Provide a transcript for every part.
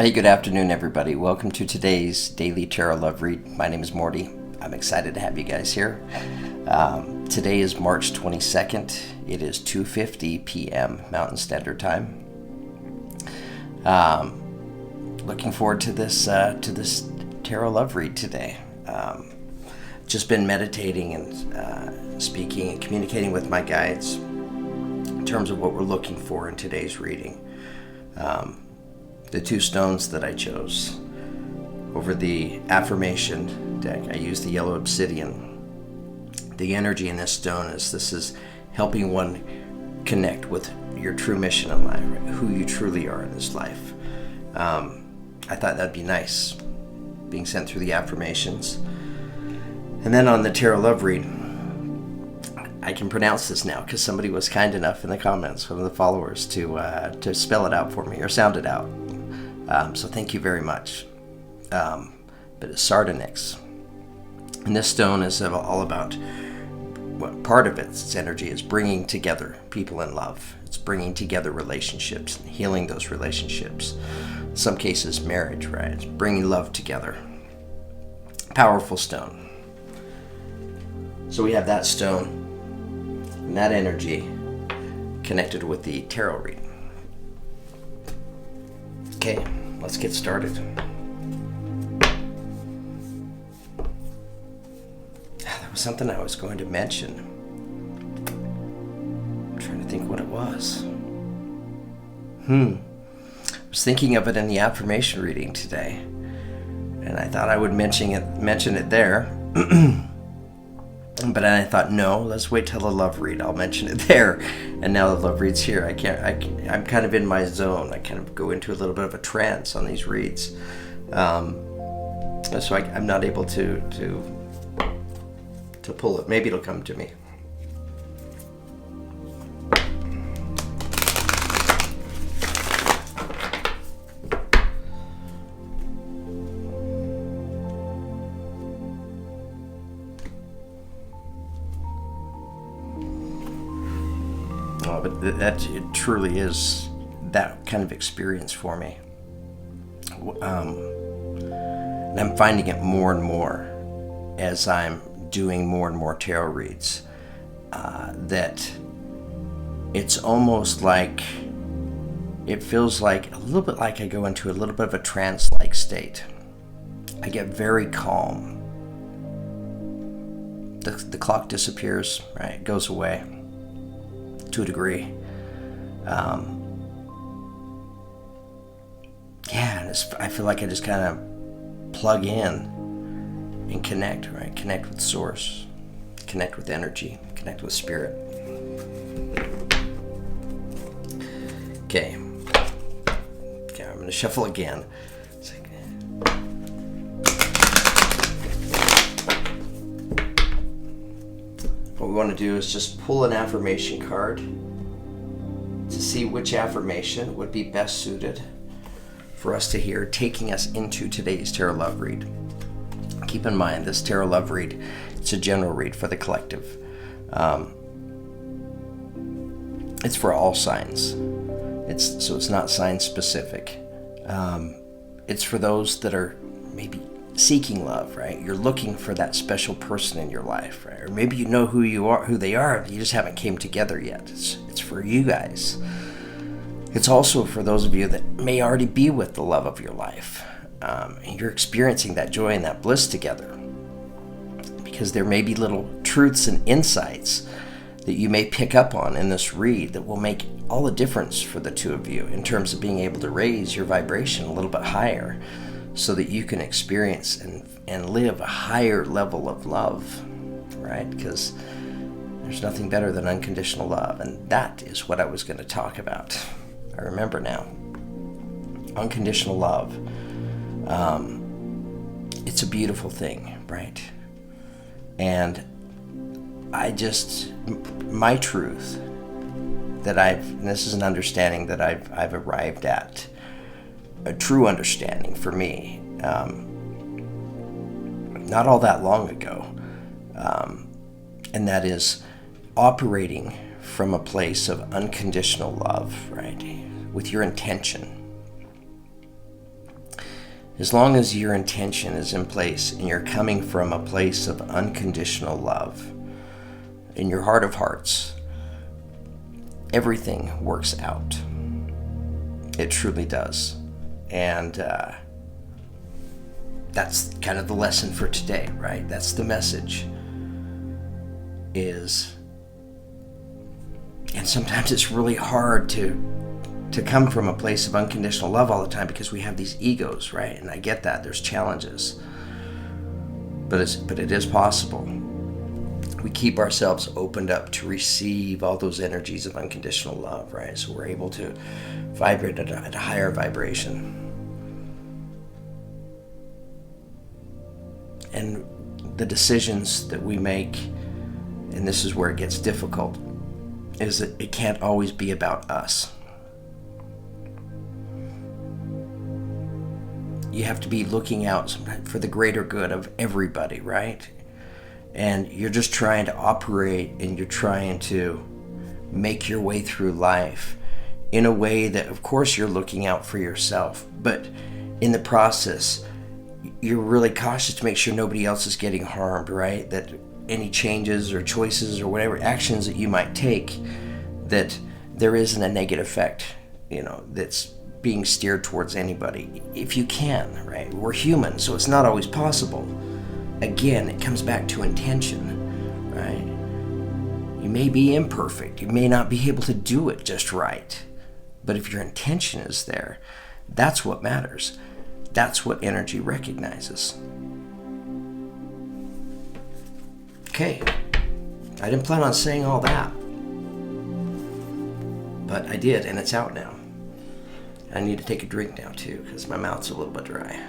Hey, good afternoon, everybody. Welcome to today's Daily Tarot Love Read. My name is Morty. I'm excited to have you guys here. Today is March 22nd. It is 2:50 p.m. Mountain Standard Time. Looking forward to this Tarot Love Read today. Just been meditating and speaking and communicating with my guides in terms of what we're looking for in today's reading. The two stones that I chose over the affirmation deck, I used the yellow obsidian. The energy in this stone is helping one connect with your true mission in life, right? Who you truly are in this life. I thought that'd be nice, being sent through the affirmations. And then on the Tarot Love Read, I can pronounce this now because somebody was kind enough in the comments, one of the followers, to spell it out for me or sound it out. So thank you very much. But it's sardonyx. And this stone is all about, part of its energy is bringing together people in love. It's bringing together relationships and healing those relationships. In some cases, marriage, right? It's bringing love together. Powerful stone. So we have that stone and that energy connected with the tarot read. Okay, let's get started. There was something I was going to mention. I'm trying to think what it was. I was thinking of it in the affirmation reading today, and I thought I would mention it there. But then I thought, no, let's wait till the love read. I'll mention it there. And now the love read's here. I'm kind of in my zone. I kind of go into a little bit of a trance on these reads. So I'm not able to pull it. Maybe it'll come to me. But that it truly is that kind of experience for me. And I'm finding it more and more as I'm doing more and more tarot reads, that it's almost like, it feels like a little bit like I go into a little bit of a trance-like state. I get very calm. The clock disappears, right? It goes away. To a degree. I feel like I just kind of plug in and connect, right? Connect with source, connect with energy, connect with spirit. Okay, I'm going to shuffle again. What we want to do is just pull an affirmation card to see which affirmation would be best suited for us to hear, taking us into today's Tarot Love Read. Keep in mind, this Tarot Love Read, it's a general read for the collective. It's for all signs. It's not sign specific. It's for those that are maybe seeking love, right? You're looking for that special person in your life, right? Or maybe you know who they are, you just haven't came together yet. It's for you guys. It's also for those of you that may already be with the love of your life. And you're experiencing that joy and that bliss together. Because there may be little truths and insights that you may pick up on in this read that will make all the difference for the two of you in terms of being able to raise your vibration a little bit higher, so that you can experience and live a higher level of love, right? Because there's nothing better than unconditional love, and that is what I was going to talk about. I remember now. Unconditional love. It's a beautiful thing, right? And my truth that and this is an understanding that I've arrived at, a true understanding for me, not all that long ago, and that is operating from a place of unconditional love, right? With your intention. As long as your intention is in place and you're coming from a place of unconditional love in your heart of hearts, everything works out. It truly does. And that's kind of the lesson for today, right? That's the message. And sometimes it's really hard to come from a place of unconditional love all the time because we have these egos, right? And I get that. There's challenges. But it is possible. We keep ourselves opened up to receive all those energies of unconditional love, right? So we're able to vibrate at a higher vibration. And the decisions that we make, and this is where it gets difficult, is that it can't always be about us. You have to be looking out sometimes for the greater good of everybody, right? And you're just trying to operate and you're trying to make your way through life in a way that, of course, you're looking out for yourself. But in the process, you're really cautious to make sure nobody else is getting harmed, right? That any changes or choices or whatever actions that you might take, that there isn't a negative effect, that's being steered towards anybody, if you can, right? We're human, so it's not always possible. Again, it comes back to intention, right? You may be imperfect, you may not be able to do it just right, but if your intention is there, that's what matters. That's what energy recognizes. Okay, I didn't plan on saying all that, but I did, and it's out now. I need to take a drink now too, because my mouth's a little bit dry.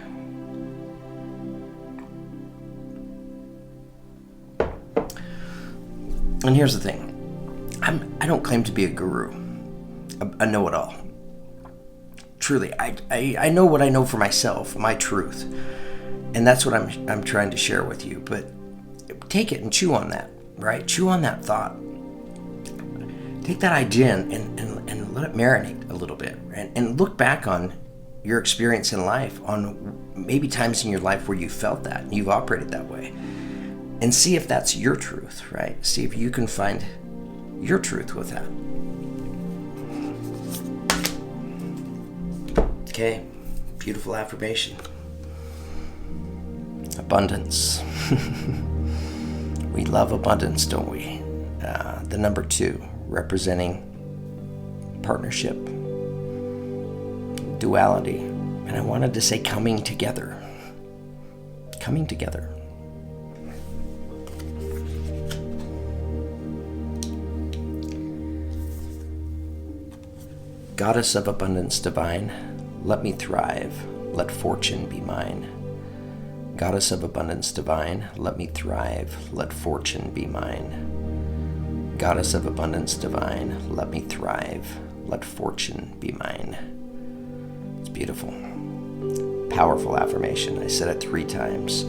And here's the thing. I don't claim to be a guru, a know-it-all. Truly, I know what I know for myself, my truth. And that's what I'm trying to share with you. But take it and chew on that, right? Chew on that thought. Take that idea and let it marinate a little bit, right? And look back on your experience in life, on maybe times in your life where you felt that and you've operated that way, and see if that's your truth, right? See if you can find your truth with that. Okay, beautiful affirmation. Abundance. We love abundance, don't we? The number 2, representing partnership, duality, and I wanted to say coming together. Coming together. Goddess of abundance divine, let me thrive, let fortune be mine. Goddess of abundance divine, let me thrive, let fortune be mine. Goddess of abundance divine, let me thrive, let fortune be mine. It's beautiful. Powerful affirmation. I said it 3 times.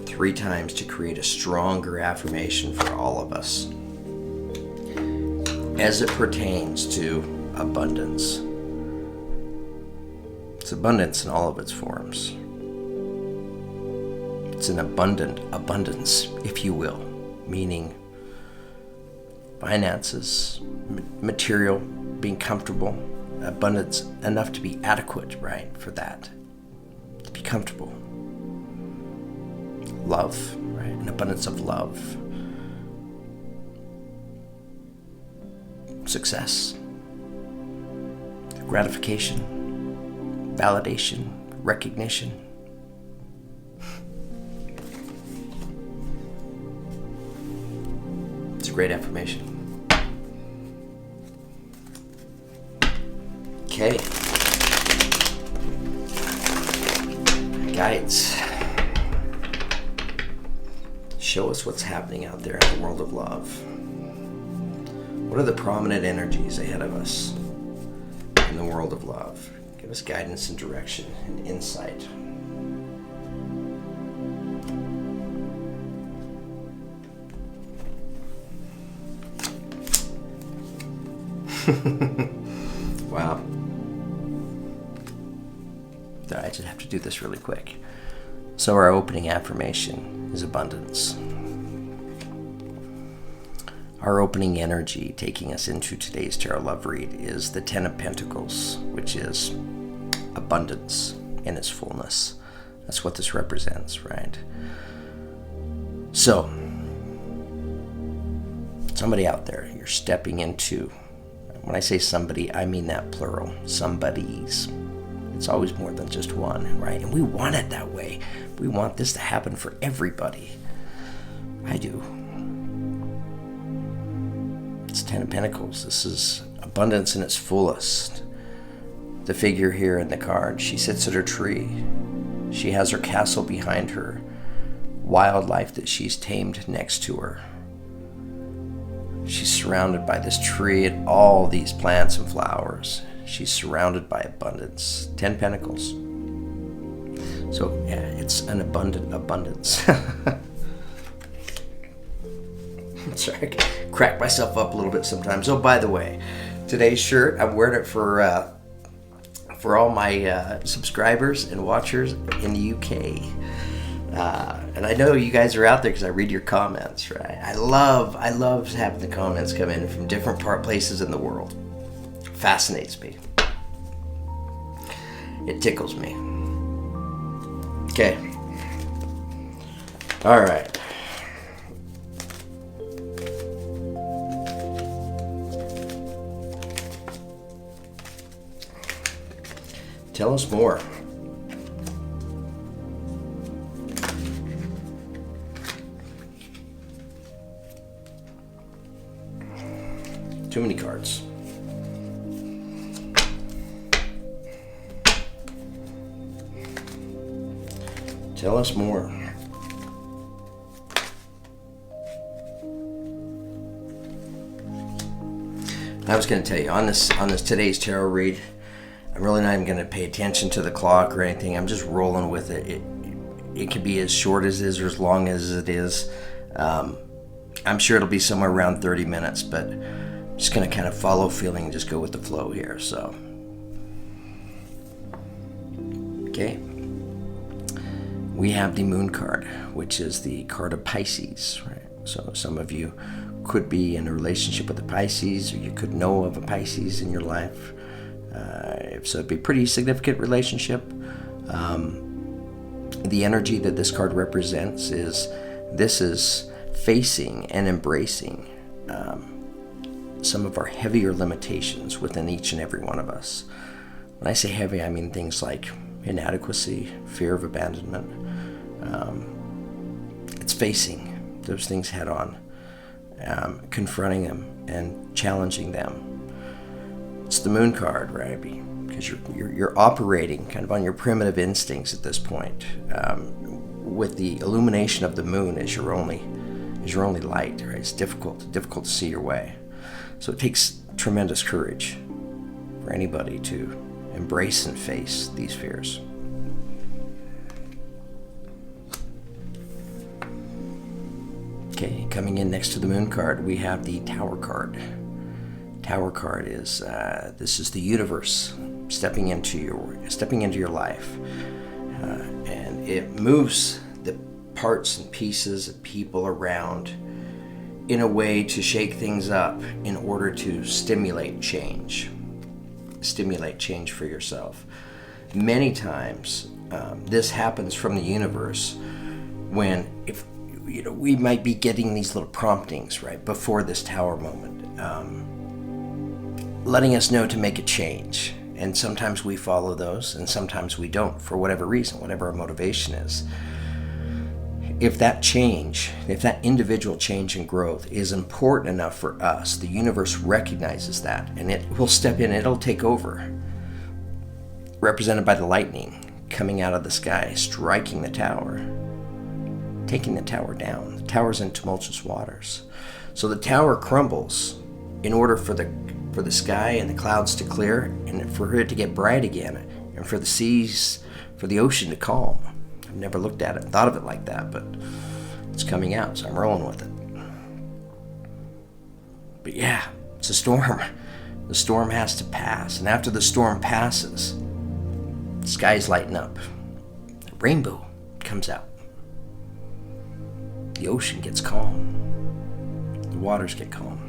3 times to create a stronger affirmation for all of us as it pertains to abundance. It's abundance in all of its forms. It's an abundant abundance, if you will, meaning finances, material, being comfortable, abundance enough to be adequate, right, for that, to be comfortable. Love, right, an abundance of love. Success, gratification, validation, recognition. It's a great affirmation. Okay. Guides. Show us what's happening out there in the world of love. What are the prominent energies ahead of us in the world of love? Give us guidance and direction and insight. Wow. I just have to do this really quick. So our opening affirmation is abundance. Our opening energy taking us into today's tarot love read is the Ten of Pentacles, which is abundance in its fullness. That's what this represents, right? So, somebody out there, you're stepping into, when I say somebody, I mean that plural, somebody's. It's always more than just one, right? And we want it that way. We want this to happen for everybody. I do. It's Ten of Pentacles. This is abundance in its fullest. The figure here in the card, she sits at her tree. She has her castle behind her. Wildlife that she's tamed next to her. She's surrounded by this tree and all these plants and flowers. She's surrounded by abundance. 10 Pentacles. So, yeah, it's an abundant abundance. Sorry, I crack myself up a little bit sometimes. Oh, by the way, today's shirt, I'm wearing it for all my subscribers and watchers in the UK. And I know you guys are out there because I read your comments, right? I love having the comments come in from different places in the world. Fascinates me. It tickles me. Okay. All right. Tell us more. Too many cards. Tell us more. I was going to tell you on this today's tarot read, I'm really not even going to pay attention to the clock or anything. I'm just rolling with it. It can be as short as it is or as long as it is. I'm sure it'll be somewhere around 30 minutes, but I'm just going to kind of follow feeling and just go with the flow here. So, okay. We have the Moon card, which is the card of Pisces, right? So some of you could be in a relationship with a Pisces, or you could know of a Pisces in your life. So it'd be a pretty significant relationship. The energy that this card represents is facing and embracing some of our heavier limitations within each and every one of us. When I say heavy, I mean things like inadequacy, fear of abandonment. It's facing those things head on, confronting them and challenging them. It's the Moon card, right? Because you're operating kind of on your primitive instincts at this point. With the illumination of the moon as your only light, right? It's difficult to see your way. So it takes tremendous courage for anybody to embrace and face these fears. Okay, coming in next to the Moon card, we have the Tower card. Tower card is this is the universe stepping into your life, and it moves the parts and pieces of people around in a way to shake things up in order to stimulate change for yourself. Many times this happens from the universe when we might be getting these little promptings right before this Tower moment, letting us know to make a change. And sometimes we follow those and sometimes we don't, for whatever reason, whatever our motivation is. If that individual change and growth is important enough for us, the universe recognizes that and it will step in, it'll take over. Represented by the lightning coming out of the sky, striking the tower, taking the tower down. The tower's in tumultuous waters. So the tower crumbles in order for the sky and the clouds to clear and for it to get bright again and for the ocean to calm. I've never looked at it, thought of it like that, but it's coming out, so I'm rolling with it. But yeah, it's a storm. The storm has to pass, and after the storm passes, Skies lighten up. A rainbow comes out. The ocean gets calm. The waters get calm.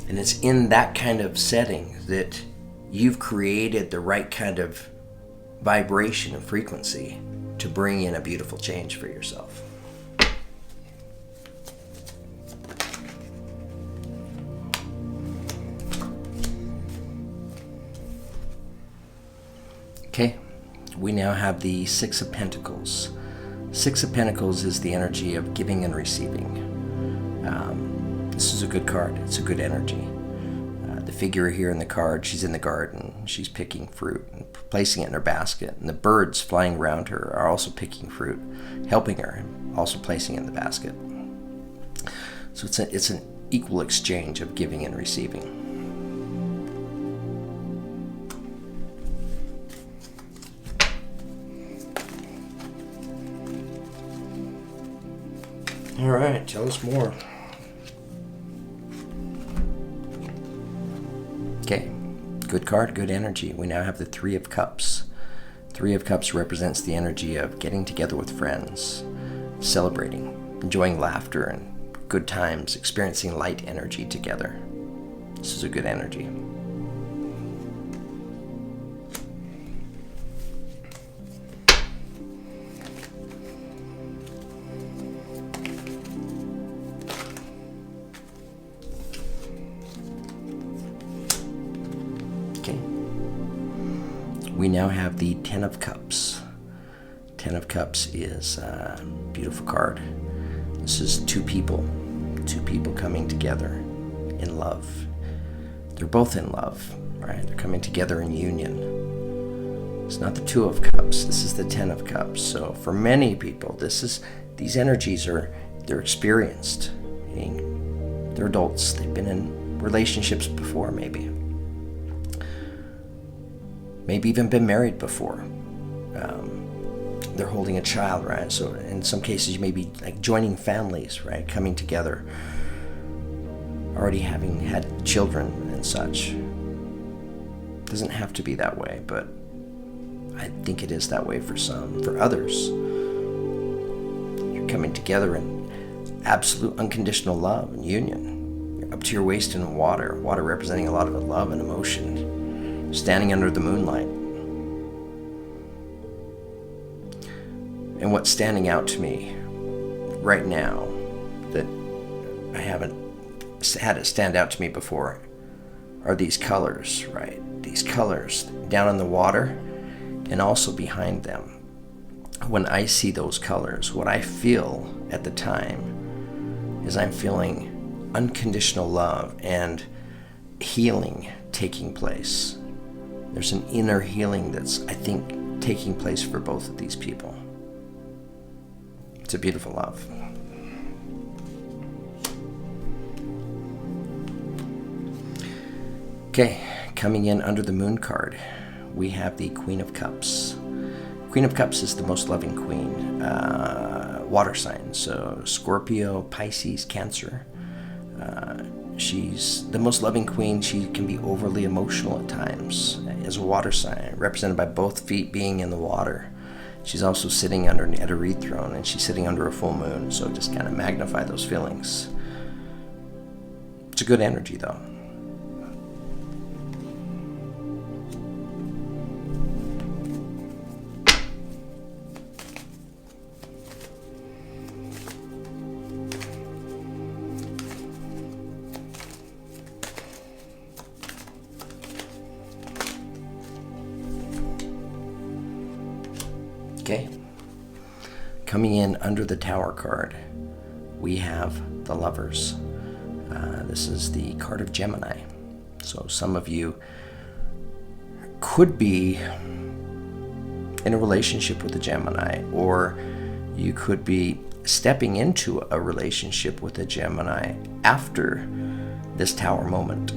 And it's in that kind of setting that you've created the right kind of vibration and frequency to bring in a beautiful change for yourself. Okay, we now have the Six of Pentacles. Six of Pentacles is the energy of giving and receiving. This is a good card. It's a good energy. The figure here in the card, she's in the garden. She's picking fruit and placing it in her basket. And the birds flying around her are also picking fruit, helping her, also placing it in the basket. So it's an equal exchange of giving and receiving. All right, tell us more. Okay, good card, good energy. We now have the Three of Cups. Three of Cups represents the energy of getting together with friends, celebrating, enjoying laughter and good times, experiencing light energy together. This is a good energy. We now have the Ten of Cups. Ten of Cups is a beautiful card. This is two people coming together in love. They're both in love, right? They're coming together in union. It's not the Two of Cups. This is the Ten of Cups. So for many people, these energies they're experienced. Meaning they're adults. They've been in relationships before, maybe even been married before. They're holding a child, right? So in some cases you may be like joining families, right? Coming together, already having had children and such. Doesn't have to be that way, but I think it is that way for some. For others, you're coming together in absolute unconditional love and union. You're up to your waist in water representing a lot of love and emotion, standing under the moonlight. And what's standing out to me right now that I haven't had it stand out to me before are these colors, right? These colors down in the water and also behind them. When I see those colors, what I feel at the time is I'm feeling unconditional love and healing taking place. There's an inner healing that's, I think, taking place for both of these people. It's a beautiful love. Okay, coming in under the moon card, we have the Queen of Cups. Queen of Cups is the most loving queen, water sign, so Scorpio, Pisces, Cancer. She's the most loving queen. She can be overly emotional at times as a water sign, represented by both feet being in the water. She's also sitting at a reed throne, and she's sitting under a full moon, so just kind of magnify those feelings. It's a good energy, though. Okay, coming in under the Tower card, we have the Lovers. This is the card of Gemini. So some of you could be in a relationship with a Gemini, or you could be stepping into a relationship with a Gemini after this Tower moment.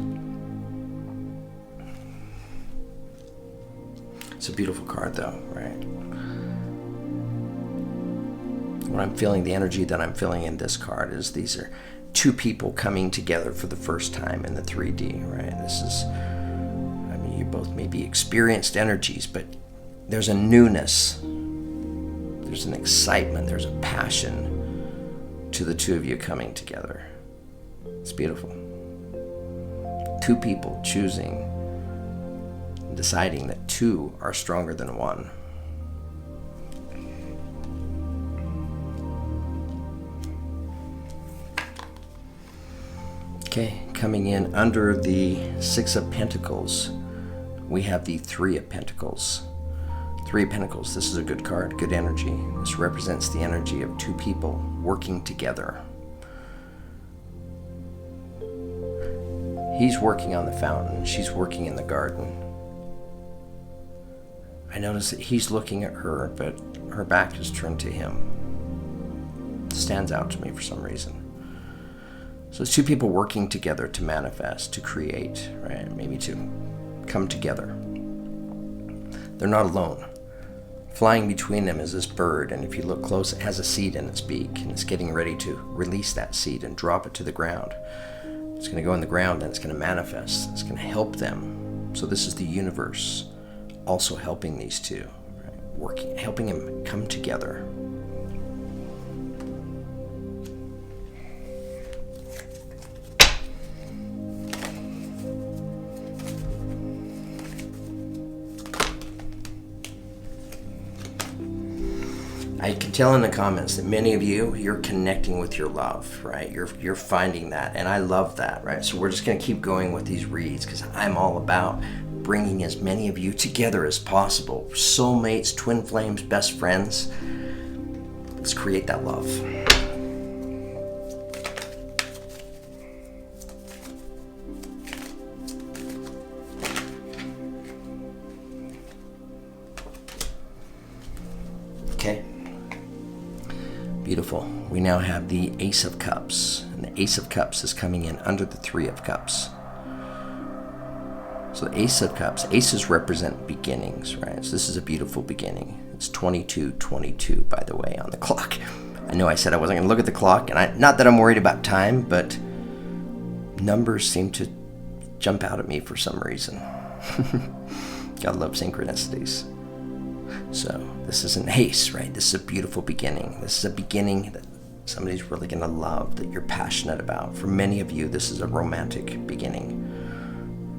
It's a beautiful card though, right? What I'm feeling, the energy that I'm feeling in this card is these are two people coming together for the first time in the 3D, right? This is, I mean, you both may be experienced energies, but there's a newness, there's an excitement, there's a passion to the two of you coming together. It's beautiful. Two people choosing, deciding that two are stronger than one. Okay, coming in under the Six of Pentacles, we have the Three of Pentacles. Three of Pentacles, this is a good card, good energy. This represents the energy of two people working together. He's working on the fountain, she's working in the garden. I notice that he's looking at her, but her back is turned to him. It stands out to me for some reason. So it's two people working together to manifest, to create, right? Maybe to come together. They're not alone. Flying between them is this bird, and if you look close, it has a seed in its beak, and it's getting ready to release that seed and drop it to the ground. It's going to go in the ground, and it's going to manifest. It's going to help them. So this is the universe also helping these two, right? Working, helping them come together. I can tell in the comments that many of you, you're connecting with your love, right? You're finding that, and I love that, right? So we're just going to keep going with these reads because I'm all about bringing as many of you together as possible. Soulmates, twin flames, best friends. Let's create that love. Okay. Beautiful. We now have the Ace of Cups, and the Ace of Cups is coming in under the Three of Cups. So the Ace of Cups, aces represent beginnings, right? So this is a beautiful beginning. It's 22:22, by the way, on the clock. I know I said I wasn't going to look at the clock, and not that I'm worried about time, but numbers seem to jump out at me for some reason. Gotta love synchronicities. So this is an ace, right? This is a beautiful beginning. This is a beginning that somebody's really going to love, that you're passionate about. For many of you, this is a romantic beginning.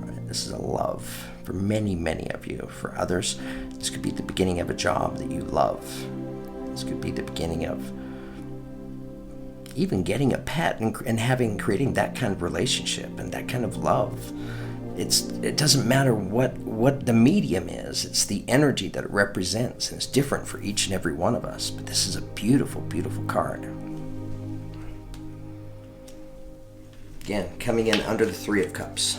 Right? This is a love for many, many of you. For others, this could be the beginning of a job that you love. This could be the beginning of even getting a pet and creating that kind of relationship and that kind of love. It doesn't matter what the medium is. It's the energy that it represents, and it's different for each and every one of us. But this is a beautiful, beautiful card. Again, coming in under the Three of Cups.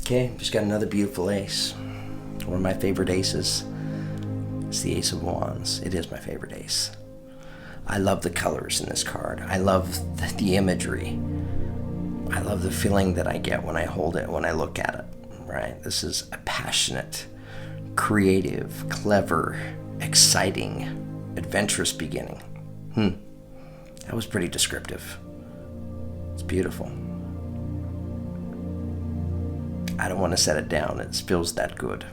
Okay, just got another beautiful ace. One of my favorite aces. It's the Ace of Wands. It is my favorite ace. I love the colors in this card. I love the imagery. I love the feeling that I get when I hold it, when I look at it, right? This is a passionate, creative, clever, exciting, adventurous beginning. That was pretty descriptive. It's beautiful. I don't want to set it down. It feels that good.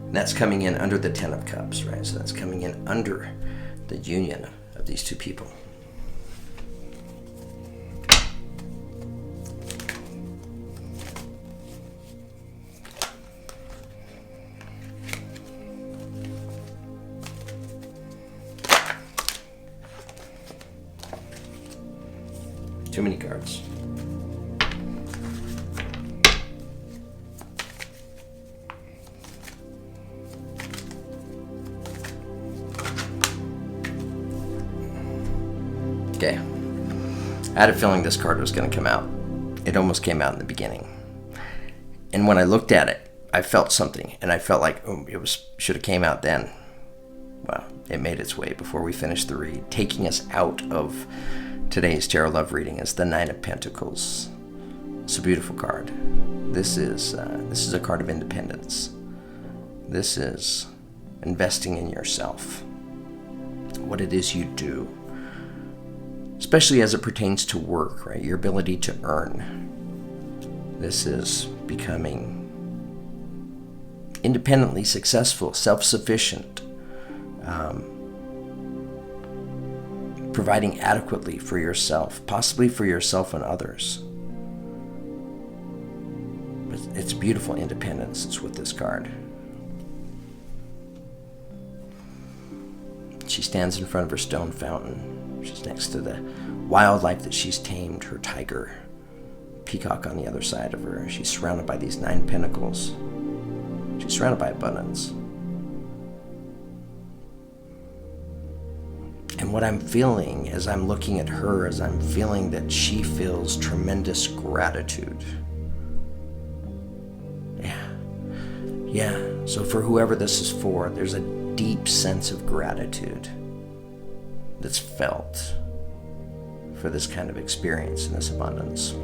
And that's coming in under the Ten of Cups, right? So that's coming in under the union of these two people. Too many cards. Okay, I had a feeling this card was going to come out. It almost came out in the beginning. And when I looked at it, I felt something, and I felt like should have came out then. Well, it made its way before we finished the read. Taking us out of today's tarot love reading is the Nine of Pentacles. It's a beautiful card. This is a card of independence. This is investing in yourself, what it is you do, especially as it pertains to work, right? Your ability to earn. This is becoming independently successful, self-sufficient, providing adequately for yourself, possibly for yourself and others. But it's beautiful independence. It's with this card. She stands in front of her stone fountain. She's next to the wildlife that she's tamed, her tiger, peacock on the other side of her. She's surrounded by these 9 pentacles. She's surrounded by abundance. And what I'm feeling as I'm looking at her, as I'm feeling that she feels tremendous gratitude. Yeah. So for whoever this is for, there's a deep sense of gratitude that's felt for this kind of experience and this abundance.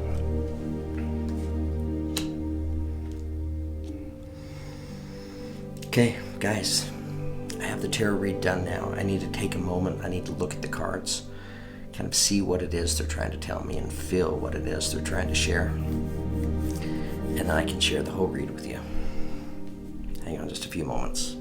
Okay, guys, I have the tarot read done now. I need to take a moment. I need to look at the cards, kind of see what it is they're trying to tell me and feel what it is they're trying to share. And then I can share the whole read with you. Hang on just a few moments.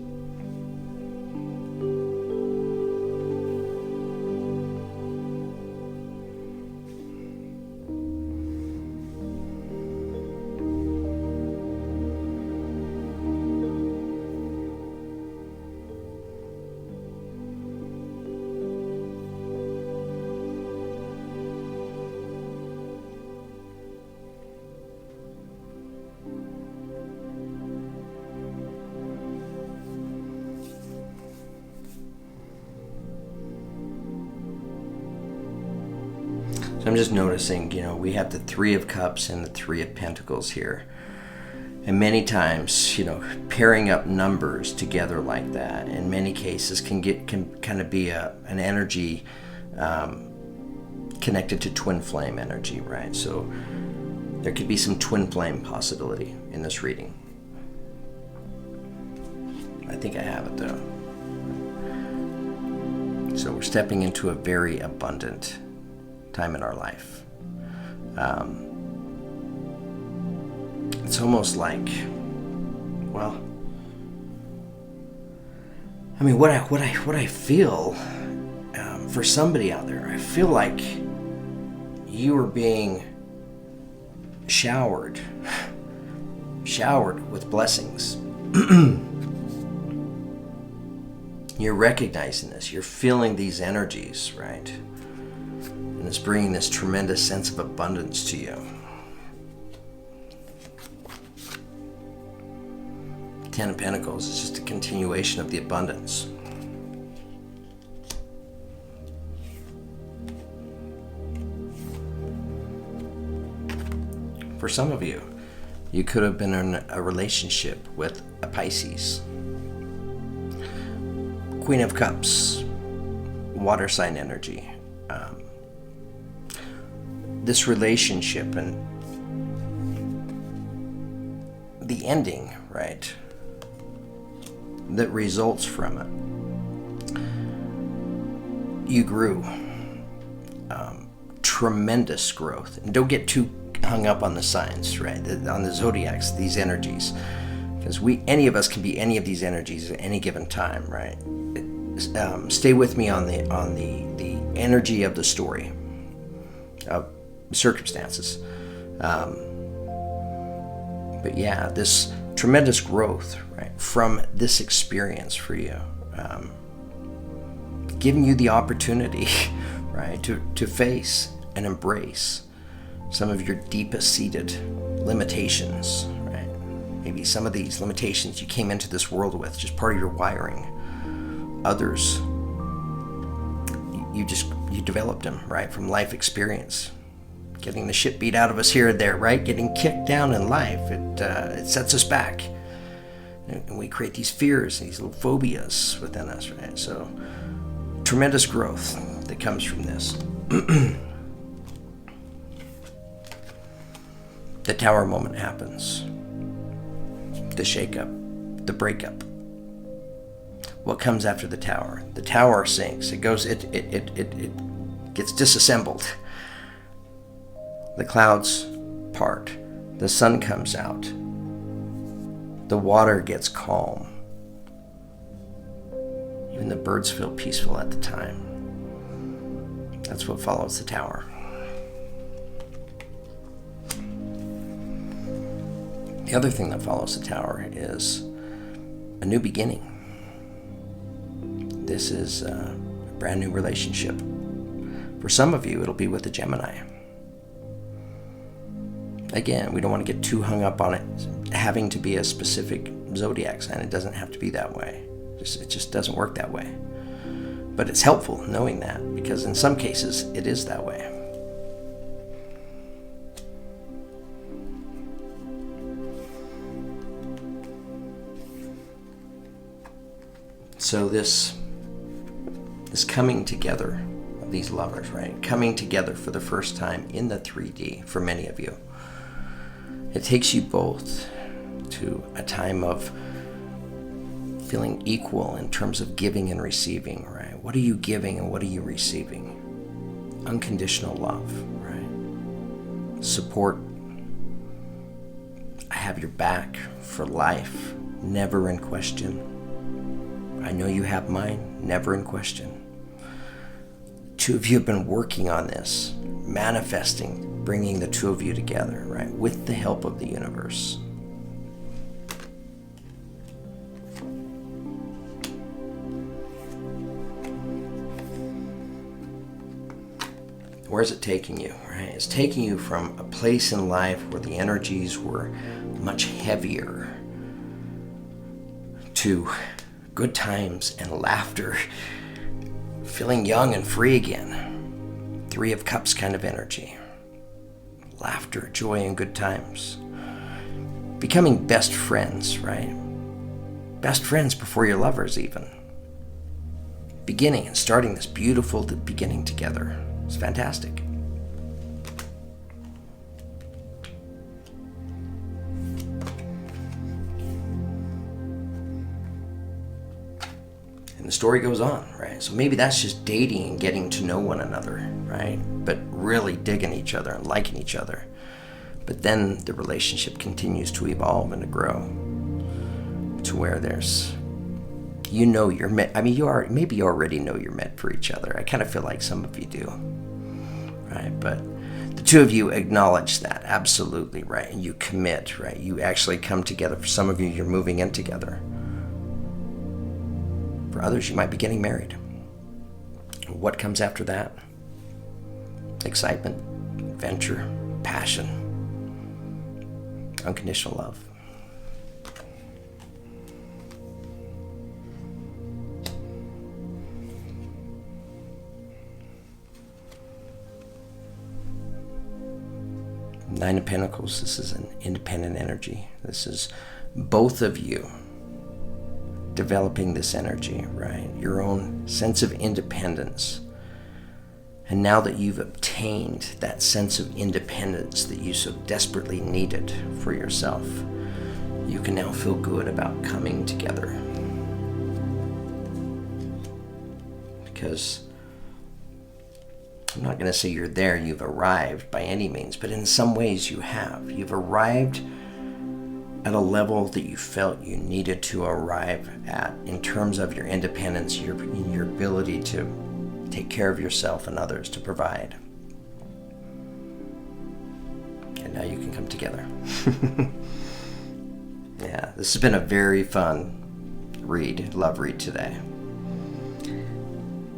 So I'm just noticing, we have the 3 of Cups and the 3 of Pentacles here. And many times, pairing up numbers together like that, in many cases, can kind of be an energy connected to twin flame energy, right? So there could be some twin flame possibility in this reading. I think I have it though. So we're stepping into a very abundant time in our life. It's almost like, what I feel for somebody out there, I feel like you are being showered with blessings. You're recognizing this. You're feeling these energies, right? And it's bringing this tremendous sense of abundance to you. 10 of Pentacles is just a continuation of the abundance. For some of you, you could have been in a relationship with a Pisces. Queen of Cups, water sign energy. This relationship and the ending, right, that results from it. You grew. Tremendous growth. And don't get too hung up on the signs, right, on the zodiacs, these energies. Because any of us can be any of these energies at any given time, right? Stay with me on the energy of the story, of circumstances. But yeah, this tremendous growth, right, from this experience for you, giving you the opportunity, right, to face and embrace some of your deepest seated limitations, right? Maybe some of these limitations you came into this world with, just part of your wiring. Others, you developed them, right, from life experience. Getting the shit beat out of us here and there, right? Getting kicked down in life, it sets us back. And we create these fears, these little phobias within us, right? So tremendous growth that comes from this. The tower moment happens. The shakeup, the breakup. What comes after the tower? The tower sinks. It gets disassembled. The clouds part. The sun comes out. The water gets calm. Even the birds feel peaceful at the time. That's what follows the tower. The other thing that follows the tower is a new beginning. This is a brand new relationship. For some of you, it'll be with a Gemini. Again, we don't want to get too hung up on it having to be a specific zodiac sign. It doesn't have to be that way. It just doesn't work that way. But it's helpful knowing that, because in some cases, it is that way. So this coming together of these lovers, right? Coming together for the first time in the 3D for many of you. It takes you both to a time of feeling equal in terms of giving and receiving, right? What are you giving and what are you receiving? Unconditional love, right? Support. I have your back for life, never in question. I know you have mine, never in question. Two of you have been working on this, manifesting, bringing the two of you together, right? With the help of the universe. Where's it taking you, right? It's taking you from a place in life where the energies were much heavier to good times and laughter, feeling young and free again. 3 of Cups kind of energy. Laughter, joy, and good times. Becoming best friends, right? Best friends before your lovers even. Beginning and starting this beautiful beginning together. It's fantastic. And the story goes on, right? So maybe that's just dating and getting to know one another, right? But really digging each other and liking each other. But then the relationship continues to evolve and to grow to where there's, you know, you're meant. I mean, maybe you already know you're meant for each other. I kind of feel like some of you do, right? But the two of you acknowledge that, absolutely, right? And you commit, right? You actually come together. For some of you, you're moving in together. For others, you might be getting married. What comes after that? Excitement, adventure, passion, unconditional love. Nine of Pentacles, this is an independent energy. This is both of you developing this energy, right? Your own sense of independence. And now that you've obtained that sense of independence that you so desperately needed for yourself, you can now feel good about coming together. Because I'm not going to say you're there, you've arrived by any means, but in some ways you have. You've arrived at a level that you felt you needed to arrive at in terms of your independence, your ability to take care of yourself and others, to provide. And now you can come together. Yeah, this has been a very fun love read today.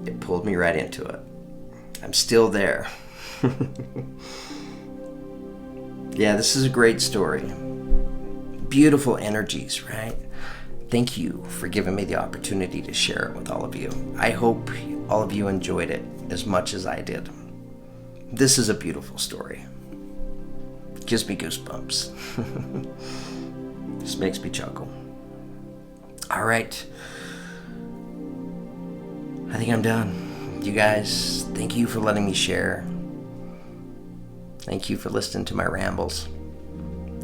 It pulled me right into it. I'm still there. Yeah, this is a great story. Beautiful energies, right? Thank you for giving me the opportunity to share it with all of you. I hope all of you enjoyed it as much as I did. This is a beautiful story. Gives me goosebumps. Just makes me chuckle. All right. I think I'm done. You guys, thank you for letting me share. Thank you for listening to my rambles.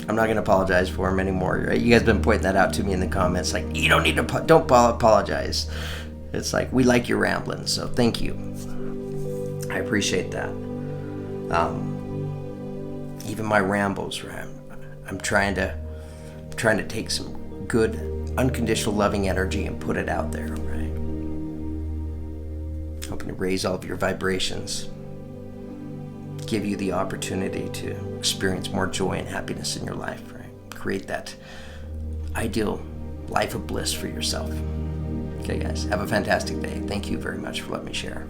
I'm not going to apologize for them anymore. Right? You guys have been pointing that out to me in the comments. Like, you don't need to, don't apologize. It's like, we like your rambling, so thank you. I appreciate that. Even my rambles, right? I'm trying to take some good, unconditional, loving energy and put it out there, right? Hoping to raise all of your vibrations, give you the opportunity to experience more joy and happiness in your life, right? Create that ideal life of bliss for yourself. Okay, guys, have a fantastic day. Thank you very much for letting me share.